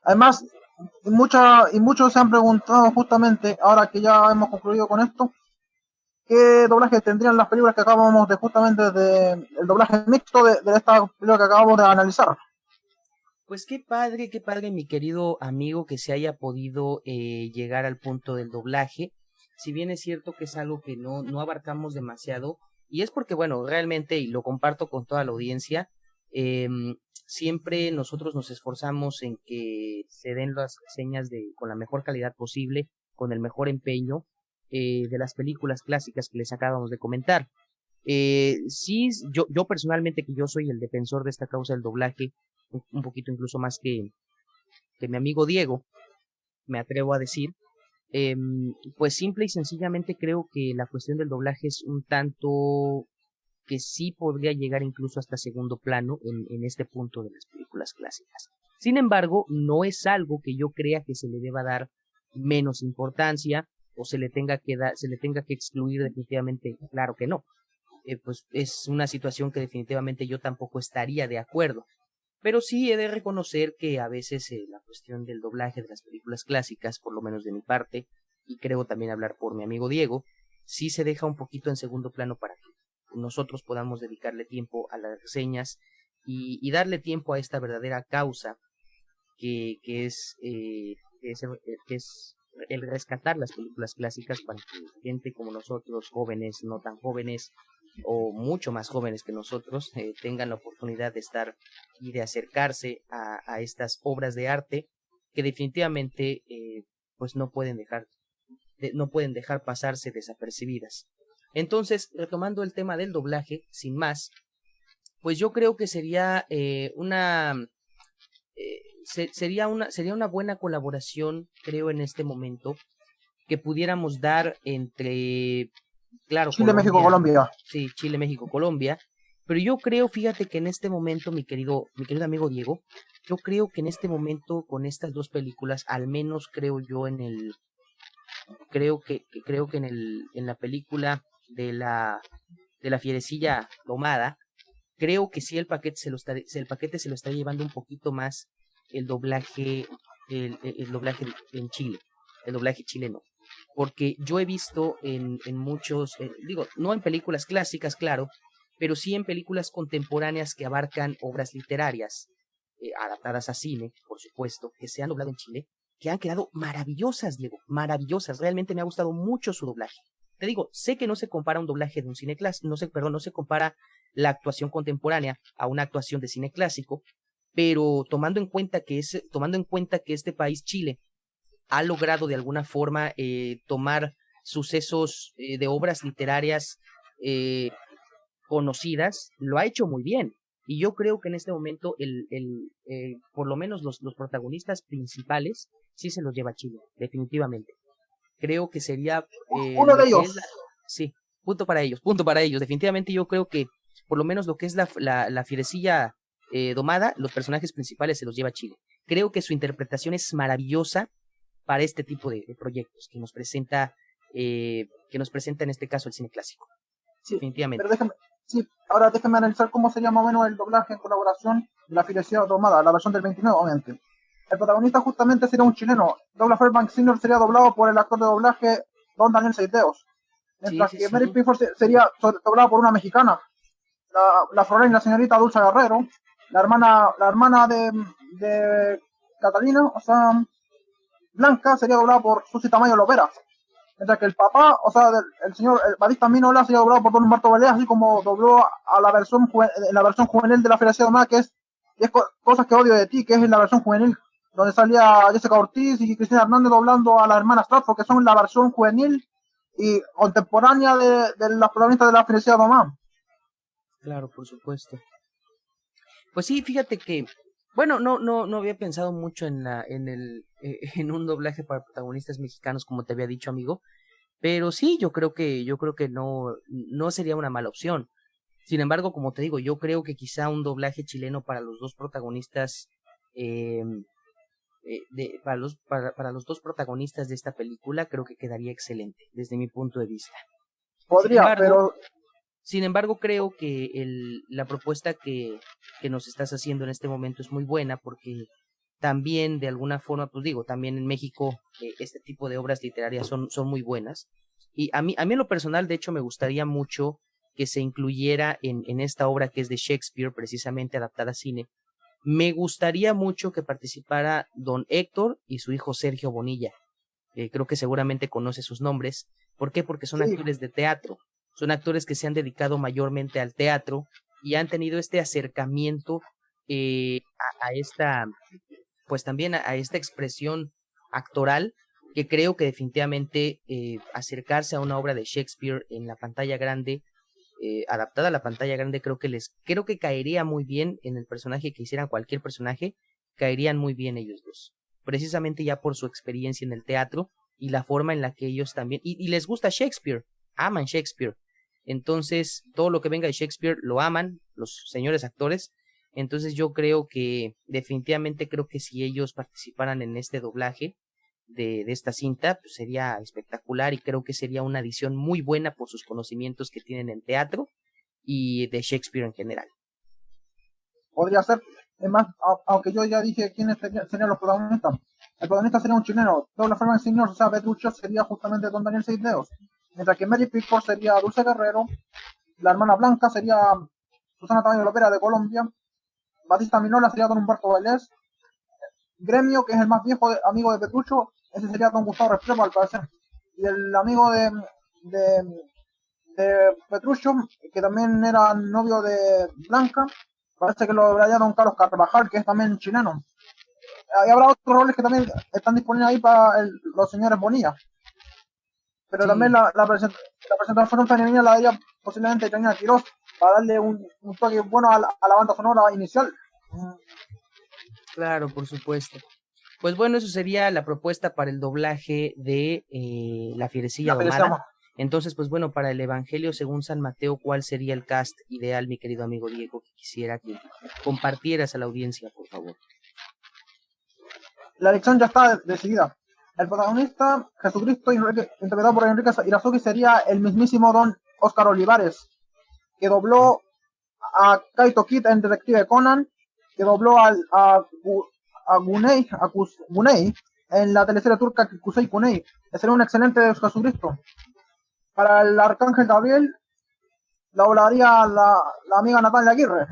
Además, muchos se han preguntado justamente, ahora que ya hemos concluido con esto, qué doblaje tendrían las películas que acabamos de justamente el doblaje mixto de esta película que acabamos de analizar. Pues qué padre, mi querido amigo, que se haya podido llegar al punto del doblaje. Si bien es cierto que es algo que no abarcamos demasiado, y es porque, bueno, realmente, y lo comparto con toda la audiencia, siempre nosotros nos esforzamos en que se den las reseñas con la mejor calidad posible, con el mejor empeño de las películas clásicas que les acabamos de comentar. Sí, yo personalmente, que yo soy el defensor de esta causa del doblaje, un poquito incluso más que mi amigo Diego, me atrevo a decir, pues simple y sencillamente creo que la cuestión del doblaje es un tanto que sí podría llegar incluso hasta segundo plano en este punto de las películas clásicas. Sin embargo, no es algo que yo crea que se le deba dar menos importancia o se le tenga que excluir definitivamente, claro que no. Pues es una situación que definitivamente yo tampoco estaría de acuerdo. Pero sí he de reconocer que a veces la cuestión del doblaje de las películas clásicas, por lo menos de mi parte, y creo también hablar por mi amigo Diego, sí se deja un poquito en segundo plano para que nosotros podamos dedicarle tiempo a las reseñas y darle tiempo a esta verdadera causa que es el rescatar las películas clásicas para que gente como nosotros, jóvenes, no tan jóvenes, o mucho más jóvenes que nosotros, tengan la oportunidad de estar y de acercarse a estas obras de arte que definitivamente pues no pueden dejar pasarse desapercibidas. Entonces, retomando el tema del doblaje, sin más, pues yo creo que sería sería una buena colaboración, creo, en este momento, que pudiéramos dar entre, claro, Chile, México, Colombia, Colombia. sí, Chile, México, Colombia, pero yo creo, fíjate que en este momento, mi querido amigo Diego, yo creo que en este momento, con estas dos películas, al menos creo yo creo que en la película de la fierecilla domada, creo que sí el paquete se lo está llevando un poquito más el doblaje, el doblaje en Chile, el doblaje chileno. Porque yo he visto en muchos, digo, no en películas clásicas, claro, pero sí en películas contemporáneas que abarcan obras literarias, adaptadas a cine, por supuesto, que se han doblado en Chile, que han quedado maravillosas, Diego, maravillosas. Realmente me ha gustado mucho su doblaje. Te digo, sé que no se compara un doblaje de un cine clásico, no se compara la actuación contemporánea a una actuación de cine clásico, pero tomando en cuenta que este país, Chile, ha logrado de alguna forma tomar sucesos de obras literarias conocidas, lo ha hecho muy bien. Y yo creo que en este momento, por lo menos los protagonistas principales, sí se los lleva Chile, definitivamente. Creo que sería Uno de lo que es ellos. sí, punto para ellos. Definitivamente yo creo que por lo menos lo que es la fierecilla domada, los personajes principales se los lleva Chile. Creo que su interpretación es maravillosa para este tipo de proyectos que nos presenta en este caso el cine clásico. Sí, Definitivamente. pero ahora déjame analizar cómo sería más o menos el doblaje en colaboración de la Felicidad Domada, la versión del 29, obviamente. El protagonista justamente sería un chileno. Douglas Fairbanks Sr. sería doblado por el actor de doblaje Don Daniel Seideos. Sí, Mientras sí, que Mary sí. Pickford sería doblada por una mexicana, la Florena y la señorita Dulce Guerrero, la hermana de Catalina, o sea, Blanca, sería doblada por Susi Tamayo Lopera. Mientras que el papá, o sea, el señor Batista Minola, sería doblado por Don Humberto Vélez, así como dobló a la versión juvenil de la Felicidad Domada, que es Cosas que odio de ti, que es la versión juvenil, donde salía Jessica Ortiz y Cristina Hernández doblando a las hermanas Stratford, que son la versión juvenil y contemporánea de las protagonistas de la Felicidad Domada. Claro, por supuesto. Pues sí, fíjate que, bueno, no había pensado mucho en un doblaje para protagonistas mexicanos, como te había dicho, amigo. Pero sí, yo creo que no sería una mala opción. Sin embargo, como te digo, yo creo que quizá un doblaje chileno para los dos protagonistas, eh, para los dos protagonistas de esta película, creo que quedaría excelente, desde mi punto de vista. Sin Podría, embargo, pero sin embargo, creo que la propuesta que nos estás haciendo en este momento es muy buena porque también de alguna forma, pues digo, también en México este tipo de obras literarias son muy buenas. Y a mí en lo personal, de hecho, me gustaría mucho que se incluyera en esta obra que es de Shakespeare, precisamente adaptada a cine. Me gustaría mucho que participara don Héctor y su hijo Sergio Bonilla. Creo que seguramente conoce sus nombres. ¿Por qué? Porque son sí, actores de teatro. Son actores que se han dedicado mayormente al teatro y han tenido este acercamiento a esta, pues también a esta expresión actoral que creo que definitivamente acercarse a una obra de Shakespeare en la pantalla grande, adaptada a la pantalla grande, creo que caería muy bien en el personaje que hicieran cualquier personaje, caerían muy bien ellos dos, precisamente ya por su experiencia en el teatro y la forma en la que ellos también, y les gusta Shakespeare, aman Shakespeare, entonces todo lo que venga de Shakespeare lo aman los señores actores, entonces yo creo que definitivamente creo que si ellos participaran en este doblaje de esta cinta, pues sería espectacular y creo que sería una adición muy buena por sus conocimientos que tienen en teatro y de Shakespeare en general. podría ser. Es más, aunque yo ya dije quiénes serían los protagonistas. El protagonista sería un chileno. Douglas Fairbanks Sr., o sea, Petruccio, sería justamente Don Daniel Seideos. Mientras que Mary Pickford sería Dulce Guerrero. La hermana Blanca sería Susana Tamayo Lopera de Colombia. Batista Minola sería Don Humberto Vélez. Gremio, que es el más viejo amigo de Petruccio, ese sería Don Gustavo Restrepo, al parecer. Y el amigo de, de Petruccio, que también era novio de Blanca, parece que lo lograría Don Carlos Carvajal, que es también chileno. Y habrá otros roles que también están disponibles ahí para los señores Bonilla. Pero también Sí, la presentación femenina la daría posiblemente Janina Quiroz, para darle un toque bueno a la banda sonora inicial. claro, por supuesto. Pues bueno, eso sería la propuesta para el doblaje de La Fierecilla La Domada. felicitamos. Entonces, pues bueno, para el Evangelio según San Mateo, ¿cuál sería el cast ideal, mi querido amigo Diego, que quisiera que compartieras a la audiencia, por favor? La elección ya está decidida. El protagonista, Jesucristo, interpretado por Enrique Irazuki, sería el mismísimo Don Oscar Olivares, que dobló a Kaito Kid en Detective Conan, que dobló a Gunei en la teleserie turca Kusei Kunei. Sería un excelente Jesucristo. Para el Arcángel Gabriel, la doblaría la amiga Natalia Aguirre.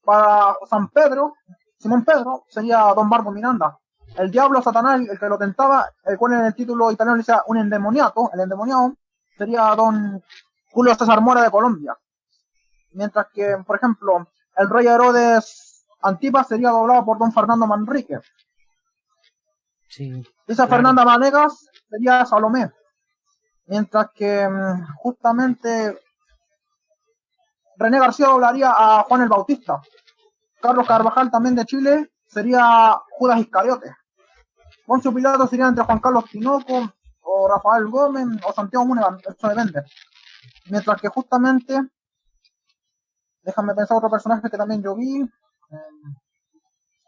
Para San Pedro, Simón Pedro, sería Don Barbo Miranda. El diablo Satanás, el que lo tentaba, el cual en el título italiano dice un endemoniato, el endemoniado, sería Don Julio César Mora de Colombia. Mientras que, por ejemplo, el rey Herodes Antipas sería doblado por Don Fernando Manrique. Sí, Esa claro. Fernanda Vanegas sería Salomé. Mientras que justamente René García doblaría a Juan el Bautista. Carlos Carvajal, también de Chile, sería Judas Iscariote. Poncio Pilato sería entre Juan Carlos Tinoco, o Rafael Gómez, o Santiago Múnera, eso depende. Mientras que justamente, déjame pensar otro personaje que también yo vi.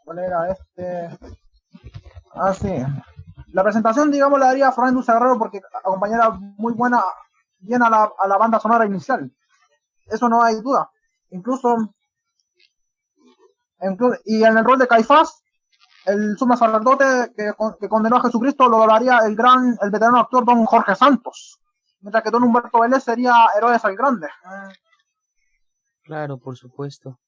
¿Cuál era este? Ah, sí. La presentación, digamos, la daría a Florian Dulce Guerrero porque acompañara muy buena, bien a la banda sonora inicial. Eso no hay duda. Incluso, y en el rol de Caifás, el sumo sacerdote que condenó a Jesucristo lo doblaría el veterano actor don Jorge Santos. Mientras que don Humberto Vélez sería Herodes el Grande. Claro, por supuesto.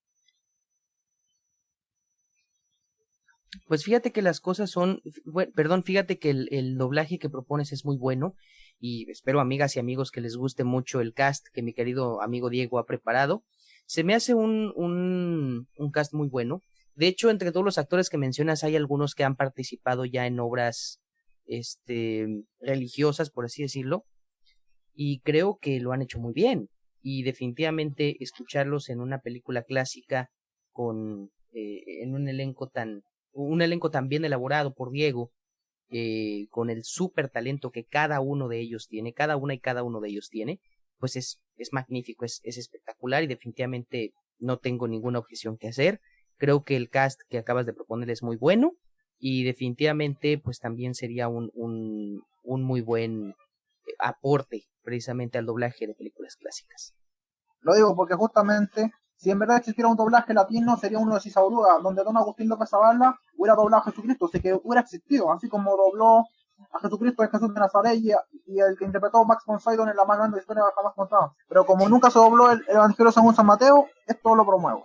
Pues fíjate que las cosas son, perdón, fíjate que el doblaje que propones es muy bueno y espero, amigas y amigos, que les guste mucho el cast que mi querido amigo Diego ha preparado. Se me hace un cast muy bueno. De hecho, entre todos los actores que mencionas hay algunos que han participado ya en obras religiosas, por así decirlo, y creo que lo han hecho muy bien. Y definitivamente escucharlos en una película clásica en un elenco tan bien elaborado por Diego, con el súper talento que cada uno de ellos tiene, cada una y cada uno de ellos tiene, pues es magnífico, es espectacular y definitivamente no tengo ninguna objeción que hacer. Creo que el cast que acabas de proponer es muy bueno y definitivamente pues también sería un muy buen aporte precisamente al doblaje de películas clásicas. Lo digo porque justamente, si en verdad existiera un doblaje latino, sería uno de Cisaurúa, donde don Agustín López Zavala hubiera doblado a Jesucristo, así que hubiera existido, así como dobló a Jesucristo en Jesús de Nazaret y el que interpretó Max von Sydow en la más grande historia jamás contada. Pero como nunca se dobló el Evangelio según San Mateo, esto lo promuevo.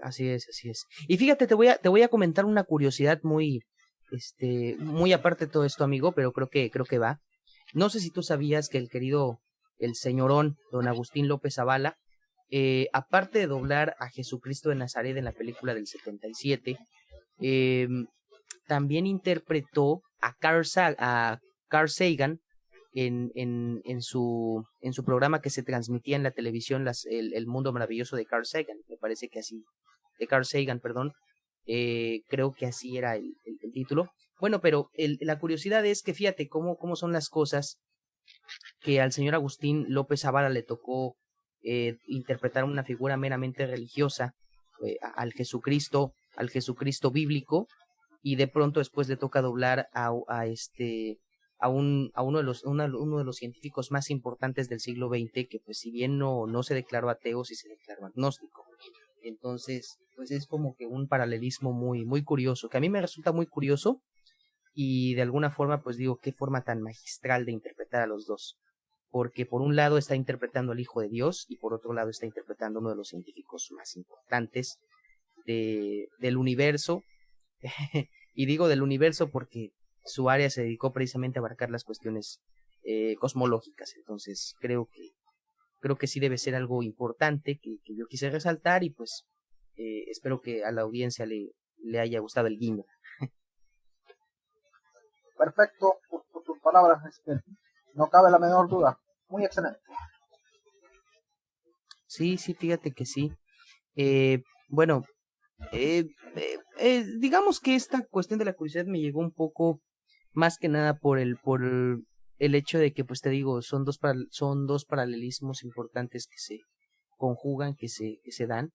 Así es, así es. Y fíjate, te voy a comentar una curiosidad muy aparte de todo esto, amigo, pero creo que va. No sé si tú sabías que el señorón, don Agustín López Zavala, aparte de doblar a Jesucristo de Nazaret en la película del 77, también interpretó a Carl Sagan en su programa que se transmitía en la televisión, el mundo maravilloso de Carl Sagan, me parece que así, de Carl Sagan, perdón, creo que así era el título. Bueno, pero la curiosidad es que fíjate cómo son las cosas, que al señor Agustín López Zavala le tocó interpretar una figura meramente religiosa, al Jesucristo bíblico, y de pronto después le toca doblar a uno de los científicos más importantes del siglo XX, que pues si bien no se declaró ateo, sí se declaró agnóstico. Entonces, pues es como que un paralelismo muy, muy curioso, que a mí me resulta muy curioso, y de alguna forma pues digo, qué forma tan magistral de interpretar a los dos, porque por un lado está interpretando al Hijo de Dios y por otro lado está interpretando a uno de los científicos más importantes del universo. Y digo del universo porque su área se dedicó precisamente a abarcar las cuestiones cosmológicas. Entonces creo que sí debe ser algo importante que yo quise resaltar, y pues espero que a la audiencia le haya gustado el guiño. Perfecto por tus palabras, no cabe la menor duda. Muy excelente. Sí, fíjate que sí. Bueno, digamos que esta cuestión de la curiosidad me llegó un poco más que nada por el hecho de que, pues te digo, son dos paralelismos importantes que se conjugan, que se dan,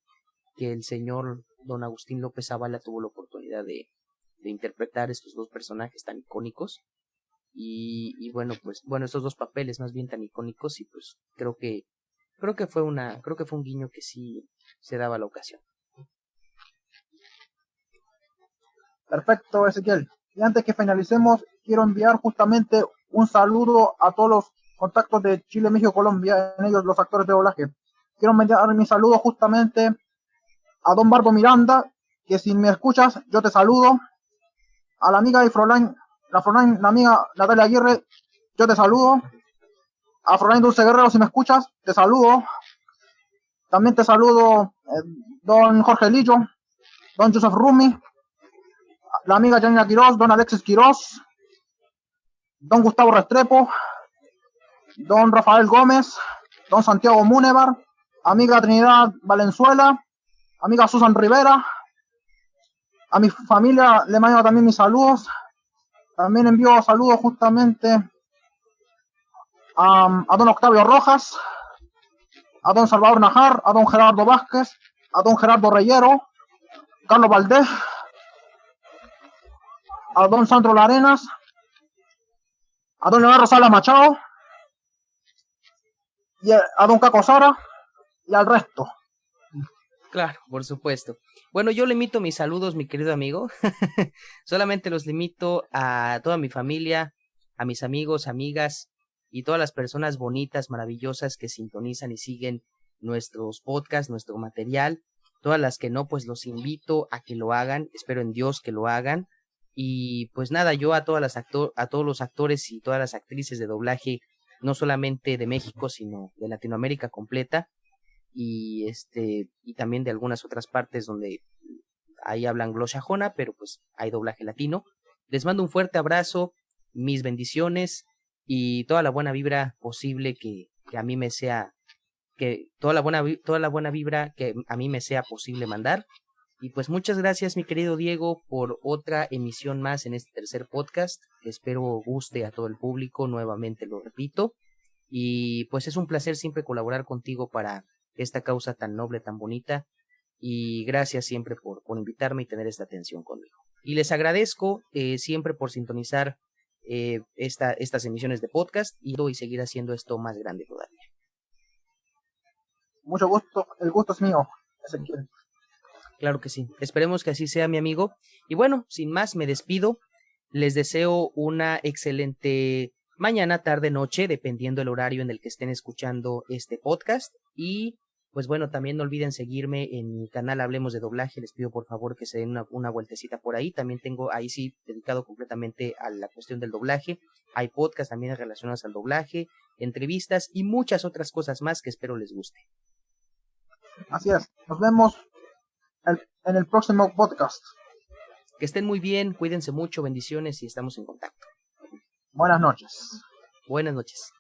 que el señor don Agustín López Zavala tuvo la oportunidad de interpretar estos dos personajes tan icónicos, y bueno, pues estos dos papeles más bien tan icónicos, y pues creo que fue un guiño que sí se daba a la ocasión. Perfecto, Ezequiel. Y antes que finalicemos, quiero enviar justamente un saludo a todos los contactos de Chile, México, Colombia, en ellos los actores de doblaje. Quiero enviar mi saludo justamente a don Bardo Miranda, que si me escuchas, yo te saludo. A la amiga de Froline, la amiga Natalia Aguirre, yo te saludo. A Froline Dulce Guerrero, si me escuchas, te saludo. También te saludo don Jorge Lillo, don Joseph Rumi, la amiga Janina Quiroz, don Alexis Quiroz, don Gustavo Restrepo, don Rafael Gómez, don Santiago Múnevar, amiga Trinidad Valenzuela, amiga Susan Rivera, a mi familia le mando también mis saludos. También envío saludos justamente a don Octavio Rojas, a don Salvador Najar, a don Gerardo Vázquez, a don Gerardo Reyero, Carlos Valdés, a don Sandro Larenas, a don Leonardo Sala Machado, y a don Caco Sara y al resto. Claro, por supuesto. Bueno, yo limito mis saludos, mi querido amigo. Solamente los limito a toda mi familia, a mis amigos, amigas y todas las personas bonitas, maravillosas que sintonizan y siguen nuestros podcasts, nuestro material. Todas las que no, pues los invito a que lo hagan. Espero en Dios que lo hagan. Y pues nada, yo a todos los actores y todas las actrices de doblaje, no solamente de México, sino de Latinoamérica completa, y también de algunas otras partes donde ahí hablan anglosajona, pero pues hay doblaje latino. Les mando un fuerte abrazo, mis bendiciones y toda la buena vibra posible que a mí me sea, que toda la buena vibra que a mí me sea posible mandar. Y pues muchas gracias, mi querido Diego, por otra emisión más en este tercer podcast, que espero guste a todo el público, nuevamente lo repito. Y pues es un placer siempre colaborar contigo para esta causa tan noble, tan bonita. Y gracias siempre por invitarme y tener esta atención conmigo. Y les agradezco siempre por sintonizar estas emisiones de podcast y seguir haciendo esto más grande todavía. Mucho gusto, el gusto es mío, Ezequiel. Claro que sí, esperemos que así sea, mi amigo. Y bueno, sin más, me despido. Les deseo una excelente mañana, tarde, noche, dependiendo del horario en el que estén escuchando este podcast. Y pues bueno, también no olviden seguirme en mi canal Hablemos de Doblaje. Les pido por favor que se den una vueltecita por ahí. También tengo ahí sí dedicado completamente a la cuestión del doblaje. Hay podcasts también relacionados al doblaje, entrevistas y muchas otras cosas más que espero les guste. Así es, nos vemos en el próximo podcast. Que estén muy bien, cuídense mucho, bendiciones y estamos en contacto. Buenas noches. Buenas noches.